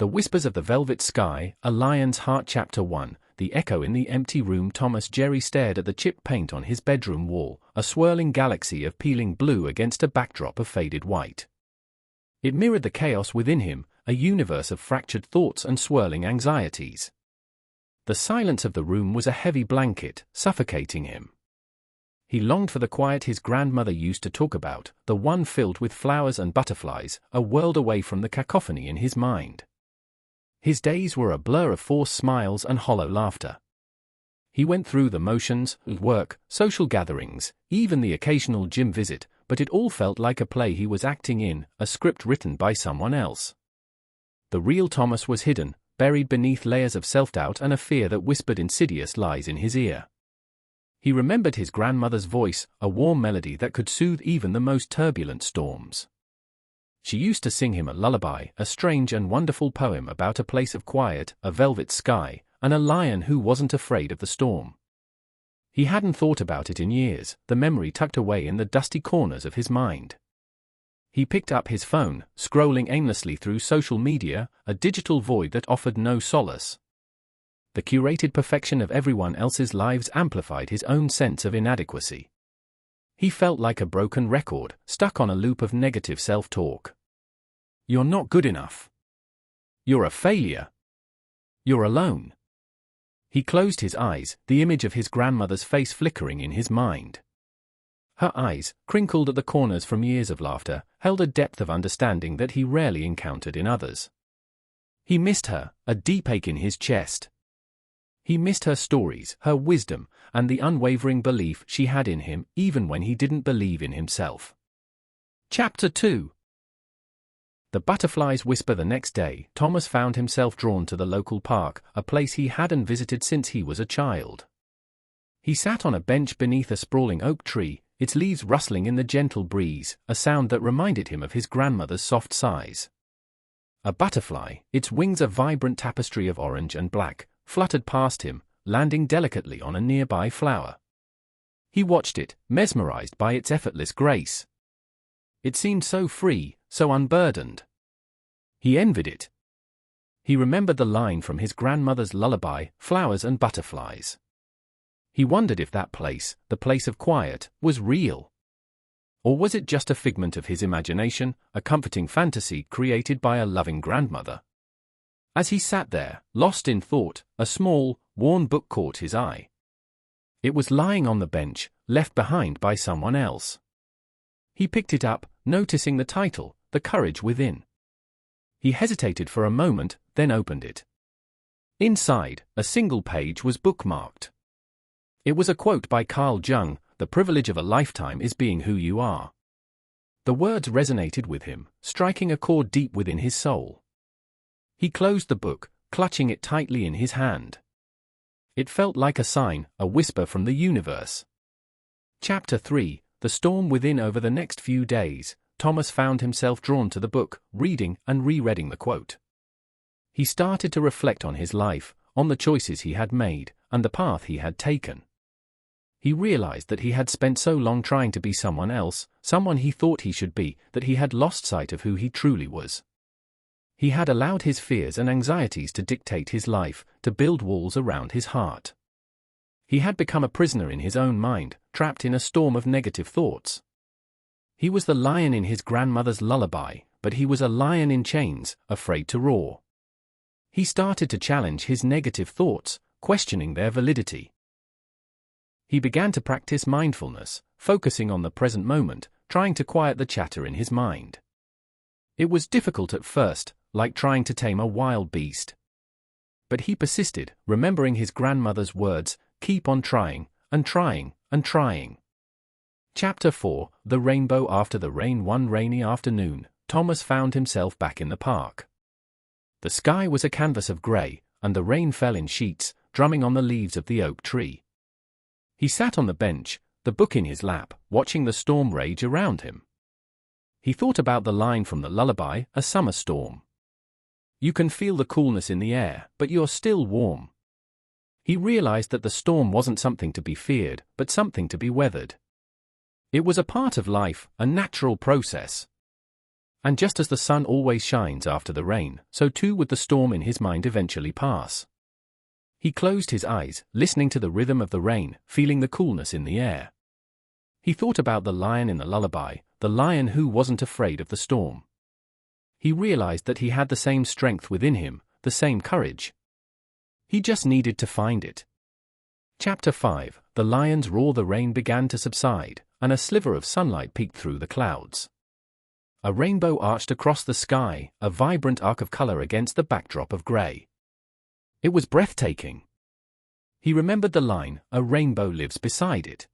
The Whispers of the Velvet Sky, A Lion's Heart. Chapter 1, The Echo in the Empty Room. Gerry stared at the chipped paint on his bedroom wall, a swirling galaxy of peeling blue against a backdrop of faded white. It mirrored the chaos within him, a universe of fractured thoughts and swirling anxieties. The silence of the room was a heavy blanket, suffocating him. He longed for the quiet his grandmother used to talk about, the one filled with flowers and butterflies, a world away from the cacophony in his mind. His days were a blur of forced smiles and hollow laughter. He went through the motions, work, social gatherings, even the occasional gym visit, but it all felt like a play he was acting in, a script written by someone else. The real Thomas was hidden, buried beneath layers of self-doubt and a fear that whispered insidious lies in his ear. He remembered his grandmother's voice, a warm melody that could soothe even the most turbulent storms. She used to sing him a lullaby, a strange and wonderful poem about a place of quiet, a velvet sky, and a lion who wasn't afraid of the storm. He hadn't thought about it in years, the memory tucked away in the dusty corners of his mind. He picked up his phone, scrolling aimlessly through social media, a digital void that offered no solace. The curated perfection of everyone else's lives amplified his own sense of inadequacy. He felt like a broken record, stuck on a loop of negative self-talk. You're not good enough. You're a failure. You're alone. He closed his eyes, the image of his grandmother's face flickering in his mind. Her eyes, crinkled at the corners from years of laughter, held a depth of understanding that he rarely encountered in others. He missed her, a deep ache in his chest. He missed her stories, her wisdom, and the unwavering belief she had in him, even when he didn't believe in himself. Chapter 2. The butterflies whisper. The next day, Thomas found himself drawn to the local park, a place he hadn't visited since he was a child. He sat on a bench beneath a sprawling oak tree, its leaves rustling in the gentle breeze, a sound that reminded him of his grandmother's soft sighs. A butterfly, its wings a vibrant tapestry of orange and black, fluttered past him, landing delicately on a nearby flower. He watched it, mesmerized by its effortless grace. It seemed so free, so unburdened. He envied it. He remembered the line from his grandmother's lullaby, flowers and butterflies. He wondered if that place, the place of quiet, was real. Or was it just a figment of his imagination, a comforting fantasy created by a loving grandmother? As he sat there, lost in thought, a small, worn book caught his eye. It was lying on the bench, left behind by someone else. He picked it up, noticing the title, The Courage Within. He hesitated for a moment, then opened it. Inside, a single page was bookmarked. It was a quote by Carl Jung, "The privilege of a lifetime is being who you are." The words resonated with him, striking a chord deep within his soul. He closed the book, clutching it tightly in his hand. It felt like a sign, a whisper from the universe. Chapter 3, The Storm Within. Over the next few days, Thomas found himself drawn to the book, reading and rereading the quote. He started to reflect on his life, on the choices he had made, and the path he had taken. He realized that he had spent so long trying to be someone else, someone he thought he should be, that he had lost sight of who he truly was. He had allowed his fears and anxieties to dictate his life, to build walls around his heart. He had become a prisoner in his own mind, trapped in a storm of negative thoughts. He was the lion in his grandmother's lullaby, but he was a lion in chains, afraid to roar. He started to challenge his negative thoughts, questioning their validity. He began to practice mindfulness, focusing on the present moment, trying to quiet the chatter in his mind. It was difficult at first, like trying to tame a wild beast. But he persisted, remembering his grandmother's words, "Keep on trying, and trying, and trying." Chapter 4, The Rainbow. After the rain. One rainy afternoon, Thomas found himself back in the park. The sky was a canvas of grey, and the rain fell in sheets, drumming on the leaves of the oak tree. He sat on the bench, the book in his lap, watching the storm rage around him. He thought about the line from the lullaby, "A summer storm. You can feel the coolness in the air, but you're still warm." He realized that the storm wasn't something to be feared, but something to be weathered. It was a part of life, a natural process. And just as the sun always shines after the rain, so too would the storm in his mind eventually pass. He closed his eyes, listening to the rhythm of the rain, feeling the coolness in the air. He thought about the lion in the lullaby, the lion who wasn't afraid of the storm. He realized that he had the same strength within him, the same courage. He just needed to find it. Chapter 5. The lion's roar. The rain began to subside, and a sliver of sunlight peeked through the clouds. A rainbow arched across the sky, a vibrant arc of color against the backdrop of gray. It was breathtaking. He remembered the line, "A rainbow lives beside it."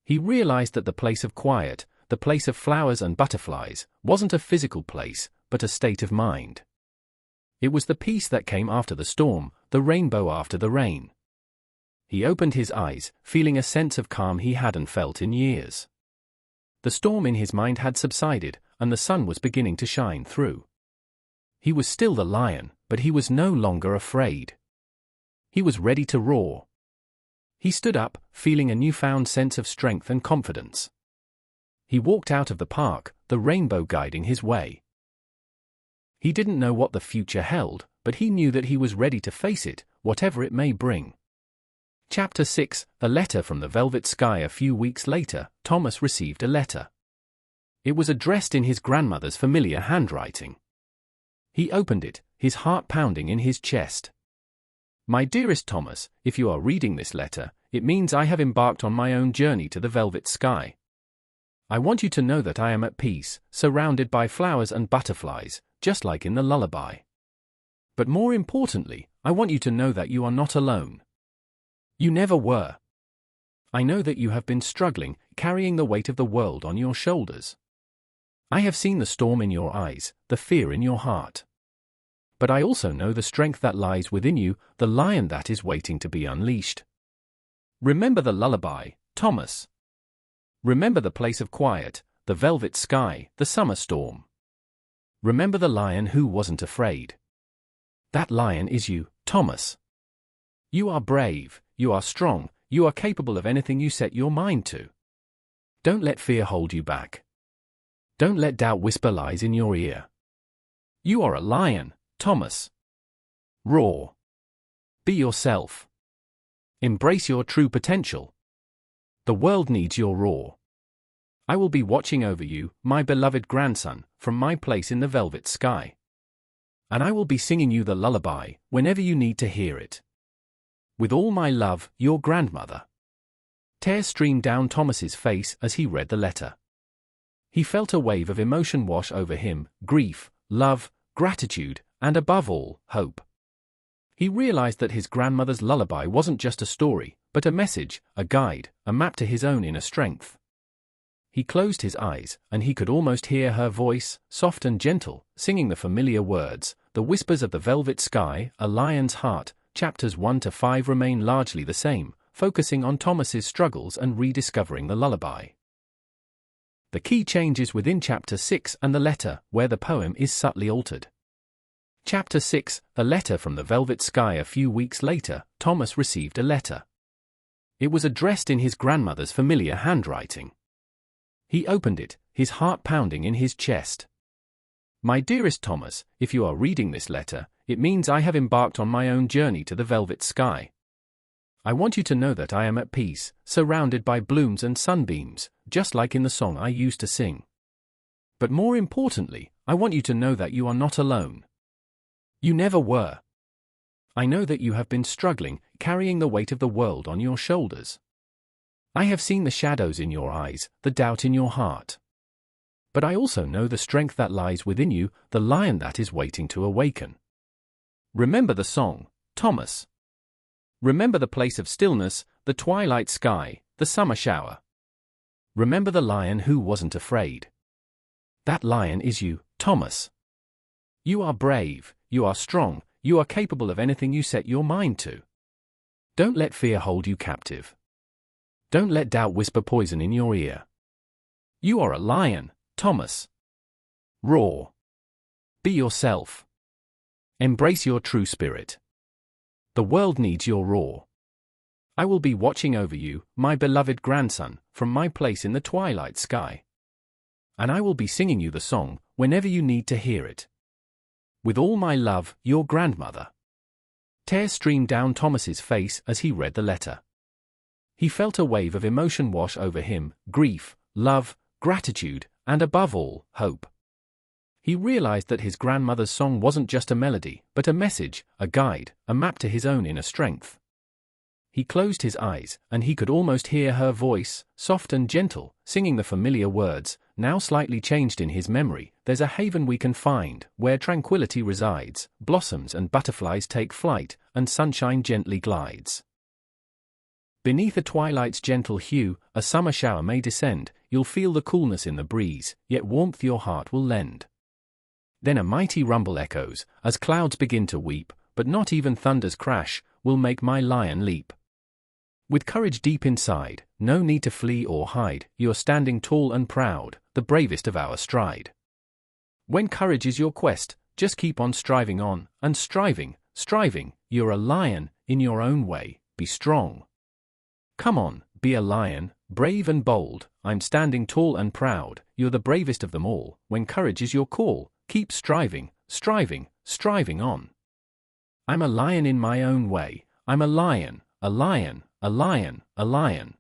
He realized that the place of quiet, the place of flowers and butterflies, wasn't a physical place, but a state of mind. It was the peace that came after the storm, the rainbow after the rain. He opened his eyes, feeling a sense of calm he hadn't felt in years. The storm in his mind had subsided, and the sun was beginning to shine through. He was still the lion, but he was no longer afraid. He was ready to roar. He stood up, feeling a newfound sense of strength and confidence. He walked out of the park, the rainbow guiding his way. He didn't know what the future held, but he knew that he was ready to face it, whatever it may bring. Chapter 6. A letter from the velvet sky. A few weeks later, Thomas received a letter. It was addressed in his grandmother's familiar handwriting. He opened it, his heart pounding in his chest. "My dearest Thomas, if you are reading this letter, it means I have embarked on my own journey to the velvet sky. I want you to know that I am at peace, surrounded by flowers and butterflies, just like in the lullaby. But more importantly, I want you to know that you are not alone. You never were. I know that you have been struggling, carrying the weight of the world on your shoulders. I have seen the storm in your eyes, the fear in your heart. But I also know the strength that lies within you, the lion that is waiting to be unleashed. Remember the lullaby, Thomas. Remember the place of quiet, the velvet sky, the summer storm. Remember the lion who wasn't afraid. That lion is you, Thomas. You are brave, you are strong, you are capable of anything you set your mind to. Don't let fear hold you back. Don't let doubt whisper lies in your ear. You are a lion, Thomas. Roar. Be yourself. Embrace your true potential. The world needs your roar. I will be watching over you, my beloved grandson, from my place in the velvet sky. And I will be singing you the lullaby whenever you need to hear it. With all my love, your grandmother." Tears streamed down Thomas's face as he read the letter. He felt a wave of emotion wash over him, grief, love, gratitude, and above all, hope. He realized that his grandmother's lullaby wasn't just a story, but a message, a guide, a map to his own inner strength. He closed his eyes, and he could almost hear her voice, soft and gentle, singing the familiar words, the whispers of the velvet sky, a lion's heart. Chapters 1 to 5 remain largely the same, focusing on Thomas's struggles and rediscovering the lullaby. The key changes within Chapter 6 and the letter, where the poem is subtly altered. Chapter 6. A letter from the velvet sky. A few weeks later, Thomas received a letter. It was addressed in his grandmother's familiar handwriting. He opened it, his heart pounding in his chest. "My dearest Thomas, if you are reading this letter, it means I have embarked on my own journey to the velvet sky. I want you to know that I am at peace, surrounded by blooms and sunbeams, just like in the song I used to sing. But more importantly, I want you to know that you are not alone. You never were. I know that you have been struggling, carrying the weight of the world on your shoulders. I have seen the shadows in your eyes, the doubt in your heart. But I also know the strength that lies within you, the lion that is waiting to awaken. Remember the song, Thomas. Remember the place of stillness, the twilight sky, the summer shower. Remember the lion who wasn't afraid. That lion is you, Thomas. You are brave, you are strong, you are capable of anything you set your mind to. Don't let fear hold you captive. Don't let doubt whisper poison in your ear. You are a lion, Thomas. Roar. Be yourself. Embrace your true spirit. The world needs your roar. I will be watching over you, my beloved grandson, from my place in the twilight sky. And I will be singing you the song whenever you need to hear it. With all my love, your grandmother. Tears streamed down Thomas's face as he read the letter. He felt a wave of emotion wash over him, grief, love, gratitude, and above all, hope. He realized that his grandmother's song wasn't just a melody, but a message, a guide, a map to his own inner strength. He closed his eyes, and he could almost hear her voice, soft and gentle, singing the familiar words, now slightly changed in his memory. There's a haven we can find, where tranquility resides, blossoms and butterflies take flight, and sunshine gently glides. Beneath a twilight's gentle hue, a summer shower may descend, you'll feel the coolness in the breeze, yet warmth your heart will lend. Then a mighty rumble echoes, as clouds begin to weep, but not even thunder's crash will make my lion leap. With courage deep inside, no need to flee or hide, you're standing tall and proud, the bravest of our stride. When courage is your quest, just keep on striving on, and striving, you're a lion, in your own way, be strong. Come on, be a lion, brave and bold, I'm standing tall and proud, you're the bravest of them all, when courage is your call, keep striving on. I'm a lion in my own way, I'm a lion, a lion, a lion, a lion.